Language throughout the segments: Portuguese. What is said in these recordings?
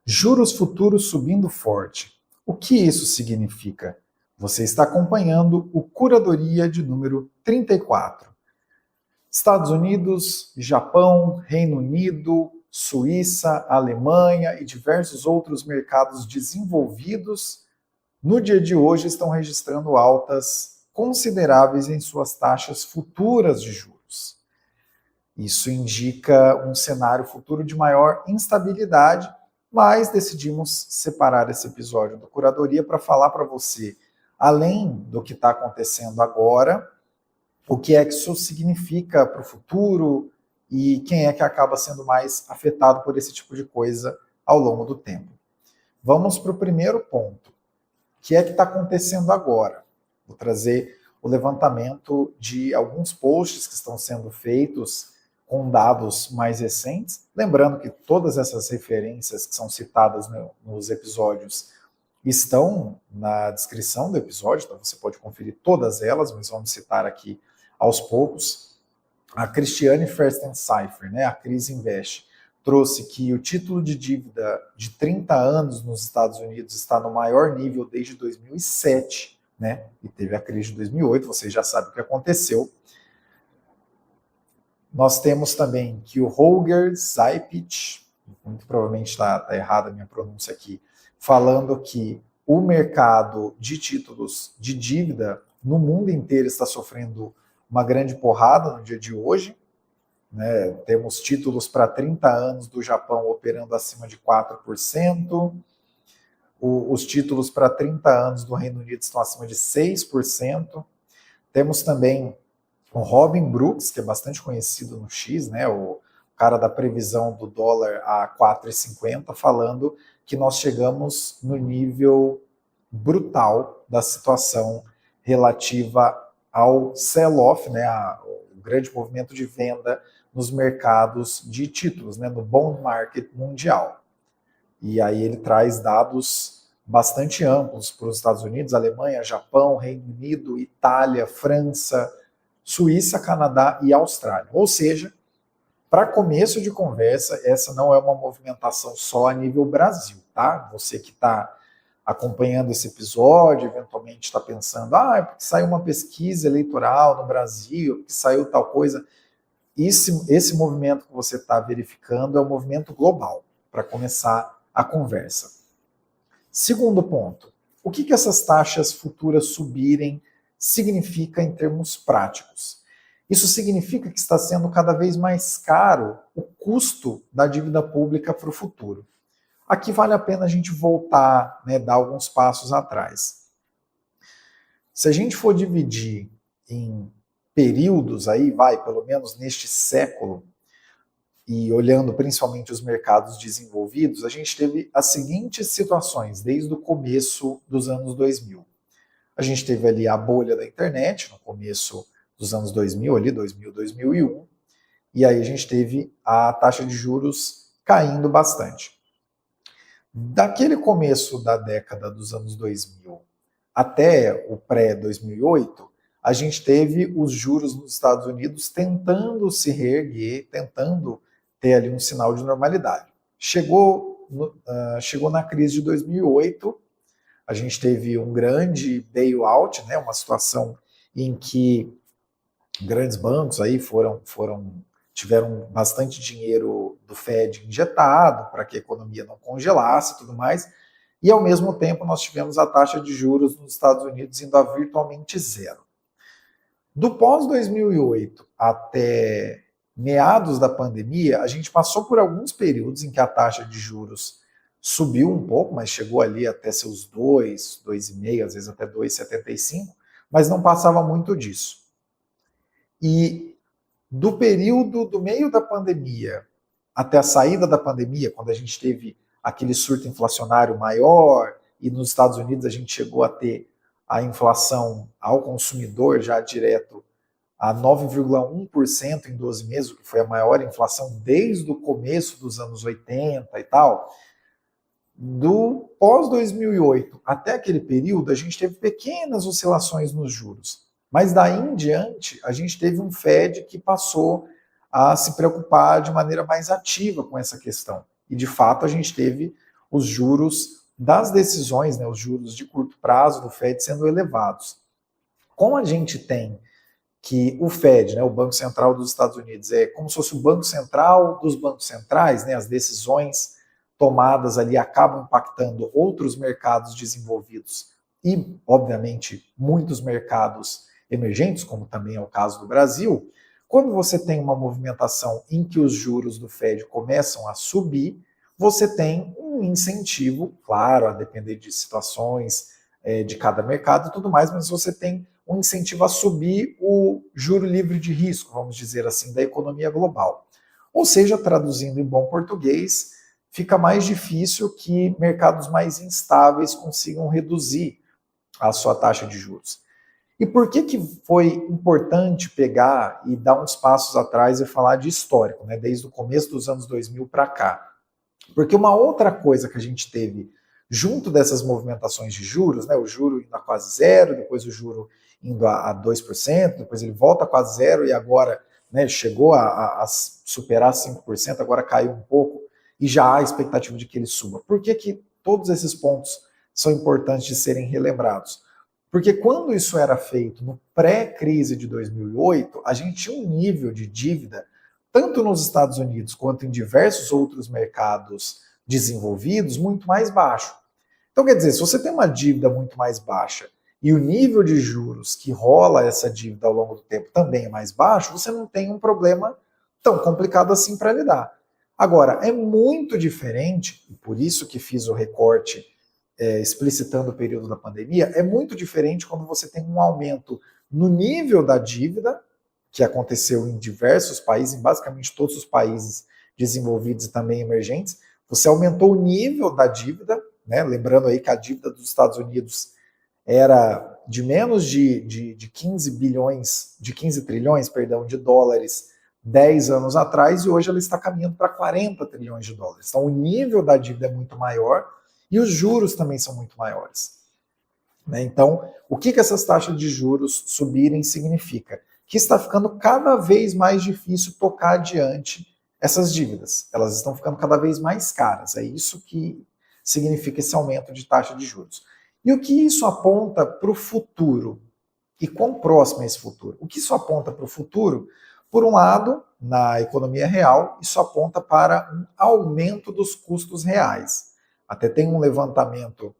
Juros futuros subindo forte. O que isso significa? Você está acompanhando o Curadoria de número 34. Estados Unidos, Japão, Reino Unido, Suíça, Alemanha e diversos outros mercados desenvolvidos, no dia de hoje estão registrando altas consideráveis em suas taxas futuras de juros. Isso indica um cenário futuro de maior instabilidade, mas decidimos separar esse episódio do Curadoria para falar para você, além do que está acontecendo agora, o que é que isso significa para o futuro e quem é que acaba sendo mais afetado por esse tipo de coisa ao longo do tempo. Vamos para o primeiro ponto. O que é que está acontecendo agora? Vou trazer o levantamento de alguns posts que estão sendo feitos com dados mais recentes. Lembrando que todas essas referências que são citadas nos episódios estão na descrição do episódio, então você pode conferir todas elas, mas vamos citar aqui aos poucos. A Christiane Furstencypher, a Cris Invest, trouxe que o título de dívida de 30 anos nos Estados Unidos está no maior nível desde 2007, e teve a crise de 2008, vocês já sabem o que aconteceu. Nós temos também que o Holger Zeipich, muito provavelmente está errada a minha pronúncia aqui, falando que o mercado de títulos de dívida no mundo inteiro está sofrendo uma grande porrada no dia de hoje. Temos títulos para 30 anos do Japão operando acima de 4%, os títulos para 30 anos do Reino Unido estão acima de 6%. Temos também o Robin Brooks, que é bastante conhecido no X, o cara da previsão do dólar a 4,50, falando que nós chegamos no nível brutal da situação relativa ao sell-off, o grande movimento de venda nos mercados de títulos, no bond market mundial. E aí ele traz dados bastante amplos para os Estados Unidos, Alemanha, Japão, Reino Unido, Itália, França, Suíça, Canadá e Austrália. Ou seja, para começo de conversa, essa não é uma movimentação só a nível Brasil, tá? Você que está acompanhando esse episódio, eventualmente está pensando, é porque saiu uma pesquisa eleitoral no Brasil, porque saiu tal coisa. Esse movimento que você está verificando é um movimento global, para começar a conversa. Segundo ponto, o que essas taxas futuras subirem significa em termos práticos? Isso significa que está sendo cada vez mais caro o custo da dívida pública para o futuro. Aqui vale a pena a gente voltar, dar alguns passos atrás. Se a gente for dividir em períodos aí, pelo menos neste século, e olhando principalmente os mercados desenvolvidos, a gente teve as seguintes situações desde o começo dos anos 2000. A gente teve ali a bolha da internet, no começo dos anos 2000, ali 2000, 2001, e aí a gente teve a taxa de juros caindo bastante. Daquele começo da década dos anos 2000 até o pré-2008, a gente teve os juros nos Estados Unidos tentando se reerguer, tentando ter ali um sinal de normalidade. Chegou na crise de 2008, a gente teve um grande bailout, uma situação em que grandes bancos aí tiveram bastante dinheiro do Fed injetado para que a economia não congelasse e tudo mais, e ao mesmo tempo nós tivemos a taxa de juros nos Estados Unidos indo a virtualmente zero. Do pós-2008 até meados da pandemia, a gente passou por alguns períodos em que a taxa de juros subiu um pouco, mas chegou ali até seus 2, 2,5, às vezes até 2,75, mas não passava muito disso. E do período do meio da pandemia até a saída da pandemia, quando a gente teve aquele surto inflacionário maior, e nos Estados Unidos a gente chegou a ter a inflação ao consumidor já direto a 9,1% em 12 meses, o que foi a maior inflação desde o começo dos anos 80 e tal. Do pós-2008 até aquele período, a gente teve pequenas oscilações nos juros. Mas daí em diante, a gente teve um Fed que passou a se preocupar de maneira mais ativa com essa questão. E, de fato, a gente teve os juros das decisões, né, os juros de curto prazo do Fed sendo elevados. Como a gente tem que o Fed, né, o Banco Central dos Estados Unidos, é como se fosse o Banco Central dos bancos centrais, né, as decisões tomadas ali acabam impactando outros mercados desenvolvidos e, obviamente, muitos mercados emergentes, como também é o caso do Brasil. Quando você tem uma movimentação em que os juros do Fed começam a subir, você tem um incentivo, claro, a depender de situações de cada mercado e tudo mais, mas você tem um incentivo a subir o juro livre de risco, vamos dizer assim, da economia global. Ou seja, traduzindo em bom português, fica mais difícil que mercados mais instáveis consigam reduzir a sua taxa de juros. E por que foi importante pegar e dar uns passos atrás e falar de histórico, né, desde o começo dos anos 2000 para cá? Porque uma outra coisa que a gente teve junto dessas movimentações de juros, né, o juro indo a quase zero, depois o juro indo a 2%, depois ele volta a quase zero e agora, né, chegou a superar 5%, agora caiu um pouco e já há a expectativa de que ele suba. Por que todos esses pontos são importantes de serem relembrados? Porque quando isso era feito no pré-crise de 2008, a gente tinha um nível de dívida, tanto nos Estados Unidos quanto em diversos outros mercados desenvolvidos, muito mais baixo. Então, quer dizer, se você tem uma dívida muito mais baixa e o nível de juros que rola essa dívida ao longo do tempo também é mais baixo, você não tem um problema tão complicado assim para lidar. Agora, é muito diferente, e por isso que fiz o recorte explicitando o período da pandemia, é muito diferente quando você tem um aumento no nível da dívida, que aconteceu em diversos países, em basicamente todos os países desenvolvidos e também emergentes. Você aumentou o nível da dívida, né? Lembrando aí que a dívida dos Estados Unidos era de menos de 15 bilhões, de 15 trilhões, perdão, de dólares 10 anos atrás, e hoje ela está caminhando para 40 trilhões de dólares. Então o nível da dívida é muito maior e os juros também são muito maiores. Né? Então, o que essas taxas de juros subirem significa? Que está ficando cada vez mais difícil tocar adiante essas dívidas. Elas estão ficando cada vez mais caras. É isso que significa esse aumento de taxa de juros. E o que isso aponta para o futuro? E quão próximo é esse futuro? O que isso aponta para o futuro? Por um lado, na economia real, isso aponta para um aumento dos custos reais. Até tem um levantamento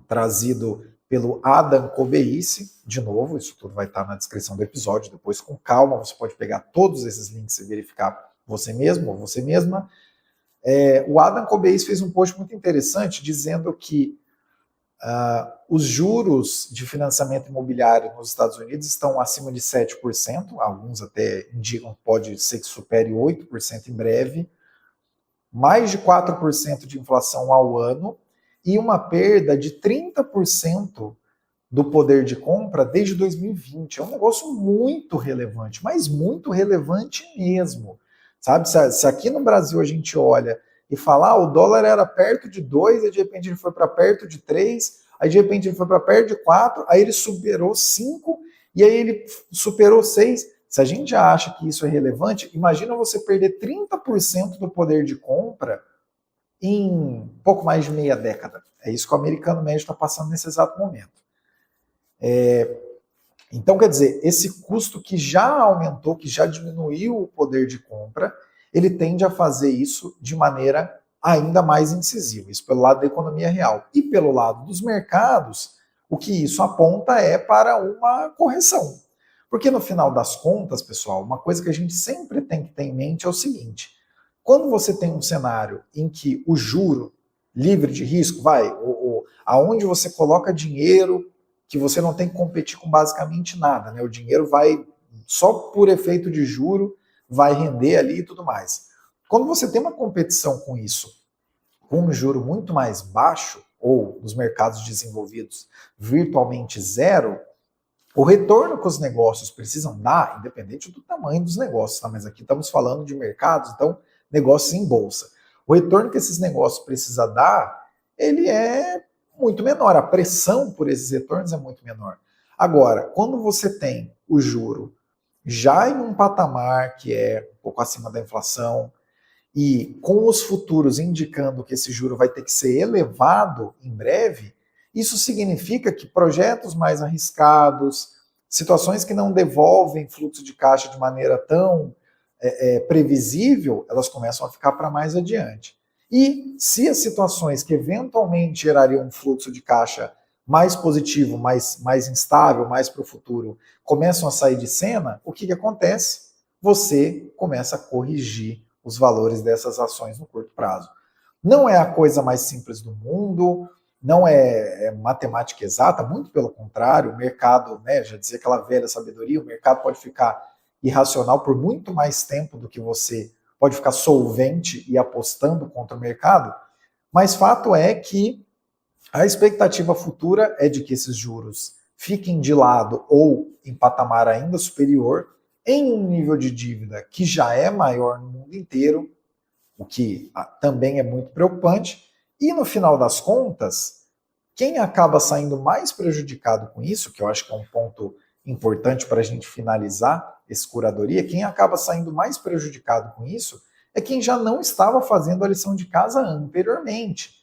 trazido pelo Adam Kobeissi, de novo, isso tudo vai estar na descrição do episódio, depois com calma você pode pegar todos esses links e verificar você mesmo ou você mesma. O Adam Kobeissi fez um post muito interessante dizendo que os juros de financiamento imobiliário nos Estados Unidos estão acima de 7%, alguns até indicam que pode ser que supere 8% em breve, mais de 4% de inflação ao ano e uma perda de 30% do poder de compra desde 2020. É um negócio muito relevante, mas muito relevante mesmo. Sabe, se aqui no Brasil a gente olha e fala, o dólar era perto de 2, aí de repente ele foi para perto de 3, aí de repente ele foi para perto de 4, aí ele superou 5, e aí ele superou 6. Se a gente já acha que isso é relevante, imagina você perder 30% do poder de compra em pouco mais de meia década. É isso que o americano médio está passando nesse exato momento. Então, quer dizer, esse custo que já aumentou, que já diminuiu o poder de compra, ele tende a fazer isso de maneira ainda mais incisiva. Isso pelo lado da economia real. E pelo lado dos mercados, o que isso aponta é para uma correção. Porque no final das contas, pessoal, uma coisa que a gente sempre tem que ter em mente é o seguinte: quando você tem um cenário em que o juro livre de risco, aonde você coloca dinheiro que você não tem que competir com basicamente nada, né? O dinheiro vai, só por efeito de juro, vai render ali e tudo mais. Quando você tem uma competição com isso, com um juro muito mais baixo, ou nos mercados desenvolvidos virtualmente zero, o retorno que os negócios precisam dar, independente do tamanho dos negócios, tá? Mas aqui estamos falando de mercados, então negócios em bolsa. O retorno que esses negócios precisam dar, ele é muito menor. A pressão por esses retornos é muito menor. Agora, quando você tem o juro já em um patamar que é um pouco acima da inflação, e com os futuros indicando que esse juro vai ter que ser elevado em breve, isso significa que projetos mais arriscados, situações que não devolvem fluxo de caixa de maneira tão previsível, elas começam a ficar para mais adiante. E se as situações que eventualmente gerariam um fluxo de caixa mais positivo, mais instável, mais para o futuro, começam a sair de cena, o que acontece? Você começa a corrigir os valores dessas ações no curto prazo. Não é a coisa mais simples do mundo, não é matemática exata, muito pelo contrário, o mercado, né, já dizia aquela velha sabedoria, o mercado pode ficar irracional por muito mais tempo do que você pode ficar solvente e apostando contra o mercado, mas fato é que a expectativa futura é de que esses juros fiquem de lado ou em patamar ainda superior, em um nível de dívida que já é maior no mundo inteiro, o que também é muito preocupante, e no final das contas, quem acaba saindo mais prejudicado com isso, que eu acho que é um ponto importante para a gente finalizar esse curadoria, quem acaba saindo mais prejudicado com isso é quem já não estava fazendo a lição de casa anteriormente.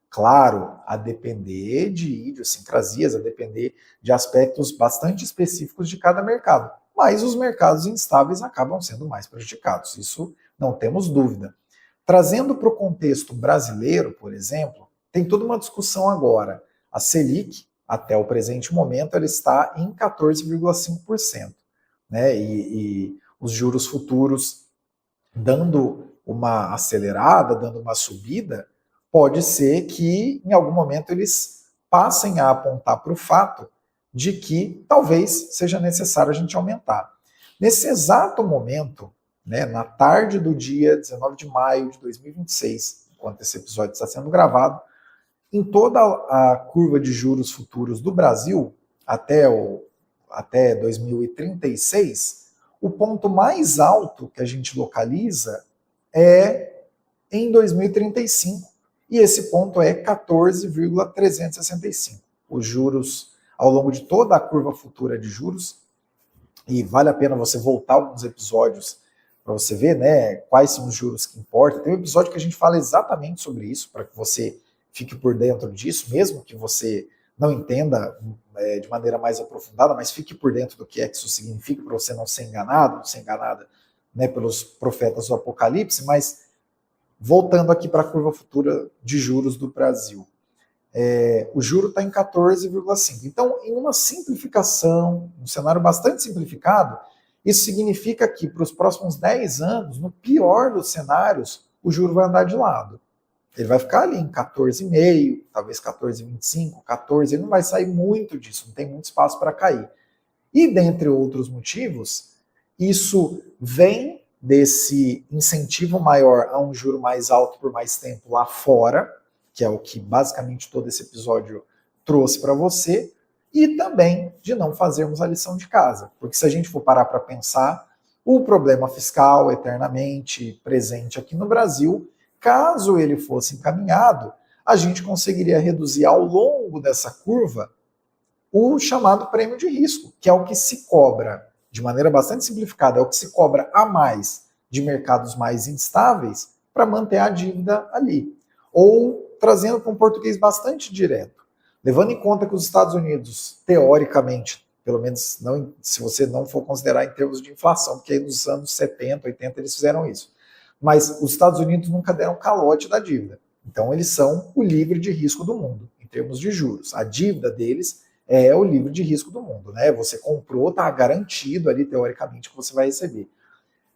Claro, a depender de idiosincrasias, a depender de aspectos bastante específicos de cada mercado. Mas os mercados instáveis acabam sendo mais prejudicados, isso não temos dúvida. Trazendo para o contexto brasileiro, por exemplo, tem toda uma discussão agora. A Selic, até o presente momento, ela está em 14,5%. Né? E os juros futuros dando uma acelerada, dando uma subida, pode ser que em algum momento eles passem a apontar para o fato de que talvez seja necessário a gente aumentar. Nesse exato momento, né, na tarde do dia 19 de maio de 2026, enquanto esse episódio está sendo gravado, em toda a curva de juros futuros do Brasil, até 2036, o ponto mais alto que a gente localiza é em 2035, e esse ponto é 14,365. Os juros, ao longo de toda a curva futura de juros, e vale a pena você voltar alguns episódios para você ver, né, quais são os juros que importam. Tem um episódio que a gente fala exatamente sobre isso, para que você fique por dentro disso, mesmo que você não entenda de maneira mais aprofundada, mas fique por dentro do que é que isso significa, para você não ser enganado, não ser enganada, né, pelos profetas do Apocalipse. Mas voltando aqui para a curva futura de juros do Brasil. O juro está em 14,5. Então, em uma simplificação, um cenário bastante simplificado, isso significa que para os próximos 10 anos, no pior dos cenários, o juro vai andar de lado. Ele vai ficar ali em 14,5, talvez 14,25, 14, ele não vai sair muito disso, não tem muito espaço para cair. E, dentre outros motivos, isso vem desse incentivo maior a um juro mais alto por mais tempo lá fora, que é o que basicamente todo esse episódio trouxe para você, e também de não fazermos a lição de casa. Porque se a gente for parar para pensar, o problema fiscal eternamente presente aqui no Brasil, caso ele fosse encaminhado, a gente conseguiria reduzir ao longo dessa curva o chamado prêmio de risco, que é o que se cobra, de maneira bastante simplificada, é o que se cobra a mais de mercados mais instáveis para manter a dívida ali. Ou, trazendo para um português bastante direto, levando em conta que os Estados Unidos, teoricamente, pelo menos não, se você não for considerar em termos de inflação, porque aí nos anos 70, 80 eles fizeram isso, mas os Estados Unidos nunca deram calote da dívida. Então eles são o livre de risco do mundo, em termos de juros. A dívida deles é o livre de risco do mundo, né? Você comprou, está garantido ali, teoricamente, que você vai receber.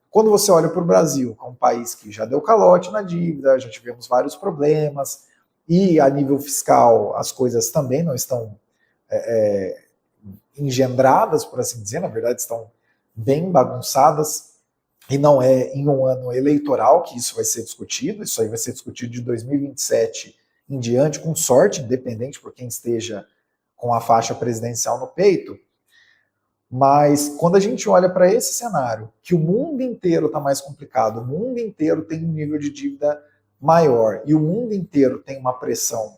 Quando você olha para o Brasil, que é um país que já deu calote na dívida, já tivemos vários problemas, e a nível fiscal as coisas também não estão engendradas, por assim dizer, na verdade estão bem bagunçadas, e não é em um ano eleitoral que isso vai ser discutido, isso aí vai ser discutido de 2027 em diante, com sorte, independente por quem esteja com a faixa presidencial no peito. Mas quando a gente olha para esse cenário, que o mundo inteiro está mais complicado, o mundo inteiro tem um nível de dívida maior e o mundo inteiro tem uma pressão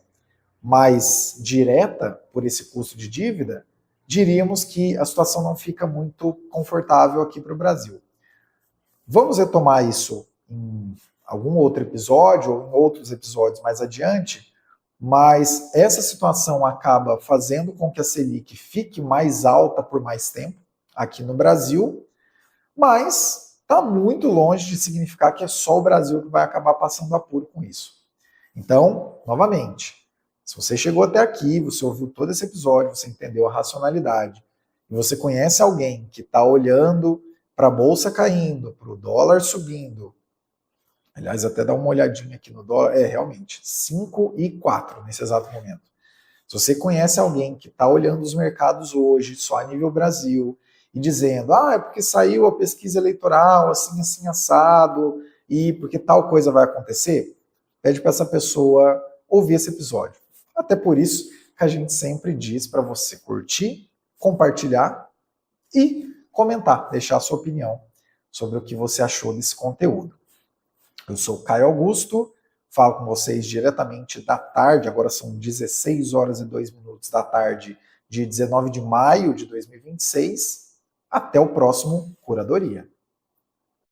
mais direta por esse custo de dívida, diríamos que a situação não fica muito confortável aqui para o Brasil. Vamos retomar isso em algum outro episódio ou em outros episódios mais adiante, mas essa situação acaba fazendo com que a Selic fique mais alta por mais tempo aqui no Brasil, mas está muito longe de significar que é só o Brasil que vai acabar passando apuro com isso. Então, novamente, se você chegou até aqui, você ouviu todo esse episódio, você entendeu a racionalidade, e você conhece alguém que está olhando para a bolsa caindo, para o dólar subindo, aliás, até dá uma olhadinha aqui no dólar, realmente, 5,04 nesse exato momento. Se você conhece alguém que está olhando os mercados hoje, só a nível Brasil, e dizendo, é porque saiu a pesquisa eleitoral, assim, assim, assado, e porque tal coisa vai acontecer, pede para essa pessoa ouvir esse episódio. Até por isso que a gente sempre diz para você curtir, compartilhar e comentar, deixar a sua opinião sobre o que você achou desse conteúdo. Eu sou o Caio Augusto, falo com vocês diretamente da tarde, agora são 16 horas e 2 minutos da tarde de 19 de maio de 2026. Até o próximo Curadoria.